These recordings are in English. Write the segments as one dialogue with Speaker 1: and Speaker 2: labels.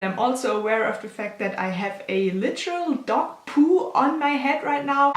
Speaker 1: I'm also aware of the fact that I have a literal dog poo on my head right now.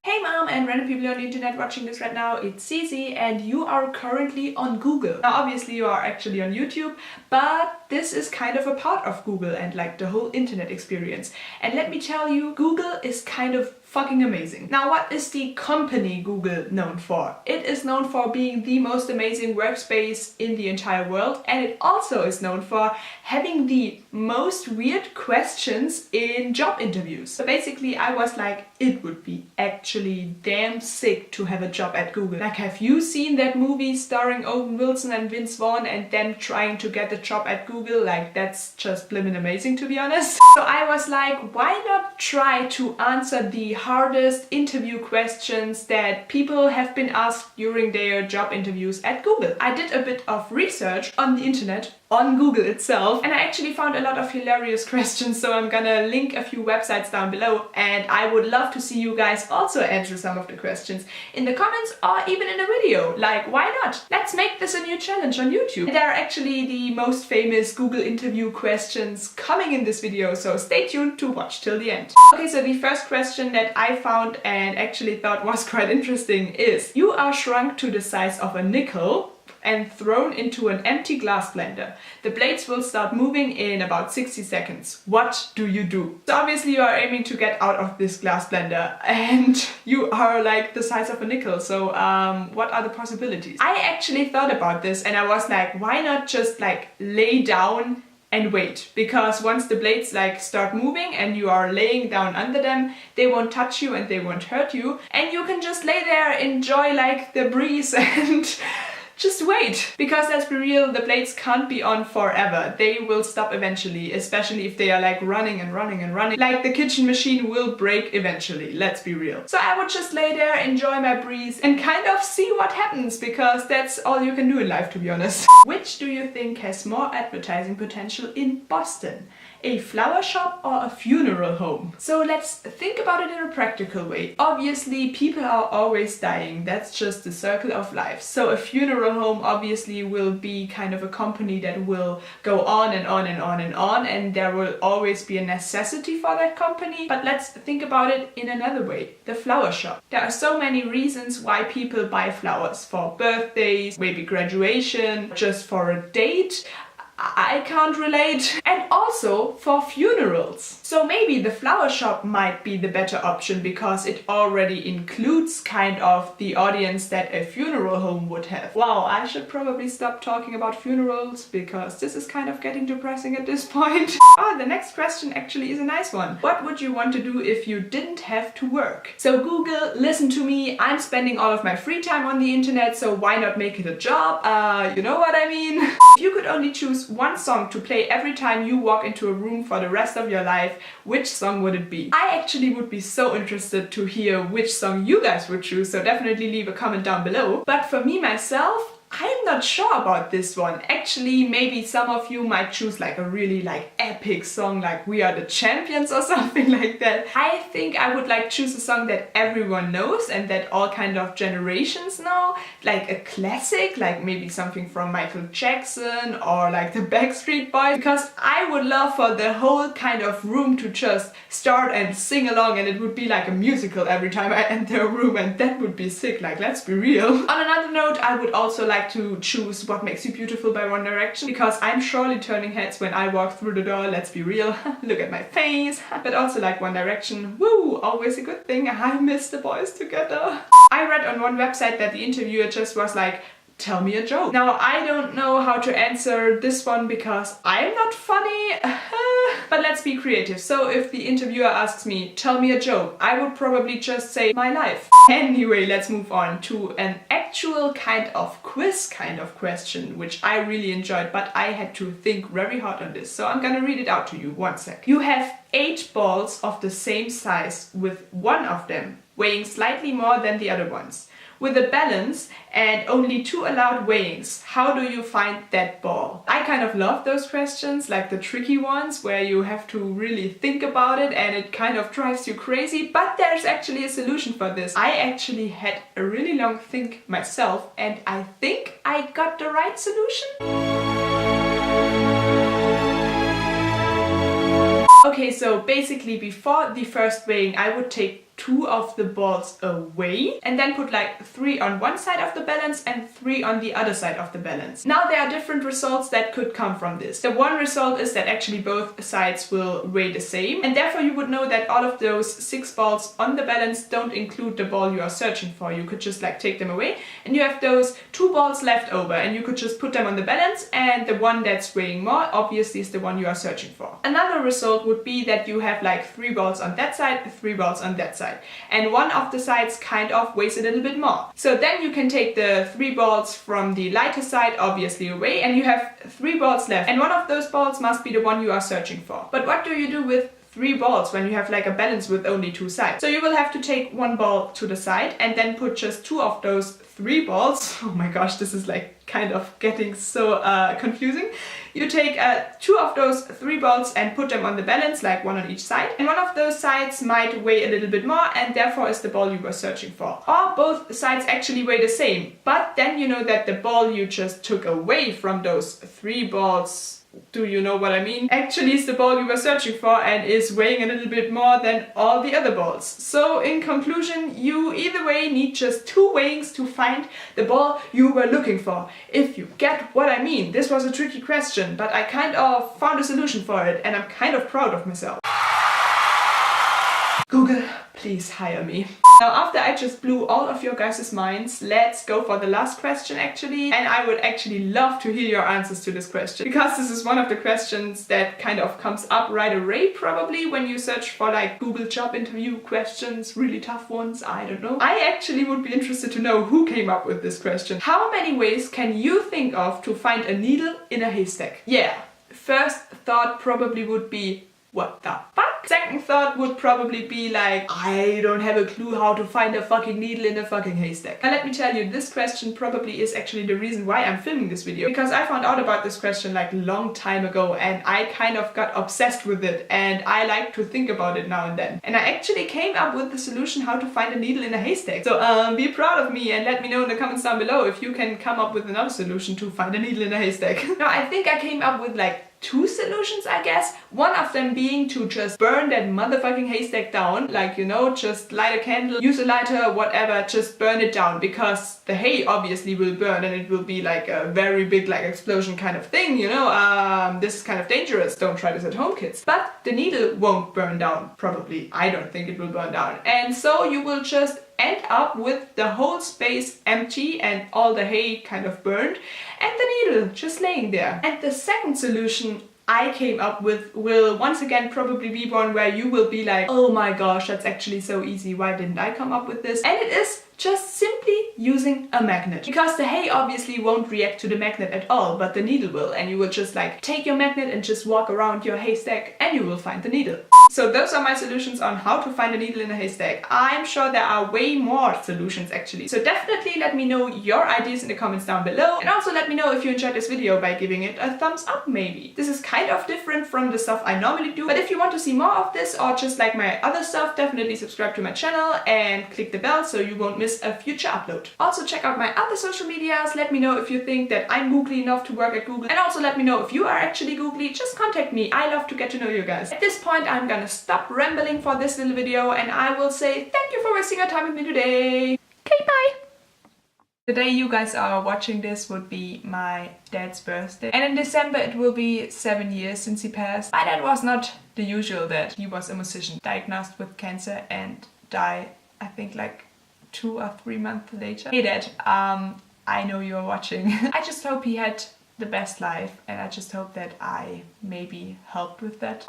Speaker 1: Hey mom and random people on the internet watching this right now, it's Zizi and you are currently on Google. Now obviously you are actually on YouTube, but this is kind of a part of Google and like the whole internet experience. And let me tell you, Google is kind of fucking amazing. Now what is the company Google known for? It is known for being the most amazing workspace in the entire world, and it also is known for having the most weird questions in job interviews. So basically I was like, it would be actually damn sick to have a job at Google. Like, have you seen that movie starring Owen Wilson and Vince Vaughn and them trying to get a job at Google? Like, that's just blimmin' amazing, to be honest. So I was like, why not try to answer the hardest interview questions that people have been asked during their job interviews at Google. I did a bit of research on the internet, on Google itself, and I actually found a lot of hilarious questions, so I'm gonna link a few websites down below, and I would love to see you guys also answer some of the questions in the comments or even in a video. Like, why not? Let's make this a new challenge on YouTube. There are actually the most famous Google interview questions coming in this video, so stay tuned to watch till the end. Okay, so the first question that I found and actually thought was quite interesting is: you are shrunk to the size of a nickel and thrown into an empty glass blender. The blades will start moving in about 60 seconds. What do you do? So obviously you are aiming to get out of this glass blender and you are like the size of a nickel. So what are the possibilities? I actually thought about this and I was like, why not just like lay down and wait? Because once the blades like start moving and you are laying down under them, they won't touch you and they won't hurt you. And you can just lay there, enjoy like the breeze and just wait. Because let's be real, the blades can't be on forever. They will stop eventually, especially if they are like running and running and running. Like the kitchen machine will break eventually, let's be real. So I would just lay there, enjoy my breeze and kind of see what happens, because that's all you can do in life, to be honest. Which do you think has more advertising potential in Boston? A flower shop or a funeral home? So let's think about it in a practical way. Obviously, people are always dying. That's just the circle of life. So a funeral home obviously will be kind of a company that will go on and on and on and on, and there will always be a necessity for that company. But let's think about it in another way. The flower shop. There are so many reasons why people buy flowers: for birthdays, maybe graduation, just for a date. I can't relate. And also for funerals. So maybe the flower shop might be the better option because it already includes kind of the audience that a funeral home would have. Wow, I should probably stop talking about funerals because this is kind of getting depressing at this point. Oh, the next question actually is a nice one. What would you want to do if you didn't have to work? So Google, listen to me. I'm spending all of my free time on the internet, so why not make it a job? You know what I mean? If you could only choose one song to play every time you walk into a room for the rest of your life, which song would it be? I actually would be so interested to hear which song you guys would choose, so definitely leave a comment down below. But for me myself, I'm not sure about this one. Actually, maybe some of you might choose like a really like epic song like We Are the Champions or something like that. I think I would like choose a song that everyone knows and that all kind of generations know. Like a classic, like maybe something from Michael Jackson or like the Backstreet Boys. Because I would love for the whole kind of room to just start and sing along, and it would be like a musical every time I enter a room, and that would be sick, like let's be real. On another note, I would also like to choose What Makes You Beautiful by One Direction, because I'm surely turning heads when I walk through the door, let's be real. Look at my face. But also like One Direction, woo, always a good thing. I miss the boys together. I read on one website that the interviewer just was like, tell me a joke. Now I don't know how to answer this one because I'm not funny. But let's be creative. So if the interviewer asks me, tell me a joke, I would probably just say my life. Anyway, let's move on to an actual kind of quiz kind of question, which I really enjoyed, but I had to think very hard on this. So I'm gonna read it out to you, one sec. You have 8 balls of the same size with one of them weighing slightly more than the other ones. With a balance and only 2 allowed weighings, how do you find that ball? I kind of love those questions, like the tricky ones where you have to really think about it and it kind of drives you crazy, but there's actually a solution for this. I actually had a really long think myself and I think I got the right solution. so basically before the first weighing I would take 2 of the balls away and then put like 3 on one side of the balance and 3 on the other side of the balance. Now there are different results that could come from this. The one result is that actually both sides will weigh the same, and therefore you would know that all of those 6 balls on the balance don't include the ball you are searching for. You could just like take them away and you have those 2 balls left over, and you could just put them on the balance, and the one that's weighing more obviously is the one you are searching for. Another result would be that you have like 3 balls on that side, 3 balls on that side, and one of the sides kind of weighs a little bit more. So then you can take the 3 balls from the lighter side obviously away, and you have 3 balls left, and one of those balls must be the one you are searching for. But what do you do with 3 balls when you have like a balance with only 2 sides? So you will have to take 1 ball to the side and then put just 2 of those 3 balls. Oh my gosh, this is like kind of getting so confusing. You take 2 of those 3 balls and put them on the balance, like 1 on each side, and one of those sides might weigh a little bit more and therefore is the ball you were searching for. Or both sides actually weigh the same, but then you know that the ball you just took away from those 3 balls, do you know what I mean, actually is the ball you were searching for and is weighing a little bit more than all the other balls. So in conclusion, you either way need just 2 weighings to find the ball you were looking for. If you get what I mean. This was a tricky question, but I kind of found a solution for it and I'm kind of proud of myself. Google, please hire me. Now after I just blew all of your guys' minds, let's go for the last question actually. And I would actually love to hear your answers to this question, because this is one of the questions that kind of comes up right away probably when you search for like Google job interview questions, really tough ones, I don't know. I actually would be interested to know who came up with this question. How many ways can you think of to find a needle in a haystack? Yeah, first thought probably would be, what the fuck? Second thought would probably be like, I don't have a clue how to find a fucking needle in a fucking haystack. And let me tell you, this question probably is actually the reason why I'm filming this video. Because I found out about this question like a long time ago and I kind of got obsessed with it and I like to think about it now and then. And I actually came up with the solution how to find a needle in a haystack. So be proud of me and let me know in the comments down below if you can come up with another solution to find a needle in a haystack. Now I think I came up with like 2 solutions, I guess. One of them being to just burn that motherfucking haystack down. Like, you know, just light a candle, use a lighter, whatever, just burn it down. Because the hay obviously will burn and it will be like a very big like explosion kind of thing, you know. This is kind of dangerous. Don't try this at home, kids. But the needle won't burn down, probably. I don't think it will burn down. And so you will just end up with the whole space empty and all the hay kind of burned and the needle just laying there. And the second solution I came up with will once again probably be one where you will be like, oh my gosh, that's actually so easy, why didn't I come up with this? And it is just simply using a magnet. Because the hay obviously won't react to the magnet at all, but the needle will, and you will just like take your magnet and just walk around your haystack and you will find the needle. So those are my solutions on how to find a needle in a haystack. I'm sure there are way more solutions actually. So definitely let me know your ideas in the comments down below, and also let me know if you enjoyed this video by giving it a thumbs up maybe. This is kind of different from the stuff I normally do, but if you want to see more of this or just like my other stuff, definitely subscribe to my channel and click the bell so you won't miss a future upload. Also check out my other social medias, let me know if you think that I'm googly enough to work at Google, and also let me know if you are actually googly, just contact me, I love to get to know you guys. At this point I'm gonna stop rambling for this little video and I will say thank you for wasting your time with me today. Okay, bye! The day you guys are watching this would be my dad's birthday, and in December it will be 7 years since he passed. My dad was not the usual dad. He was a musician, diagnosed with cancer and died I think like 2 or 3 months later. Hey Dad, I know you're watching. I just hope he had the best life and I just hope that I maybe helped with that.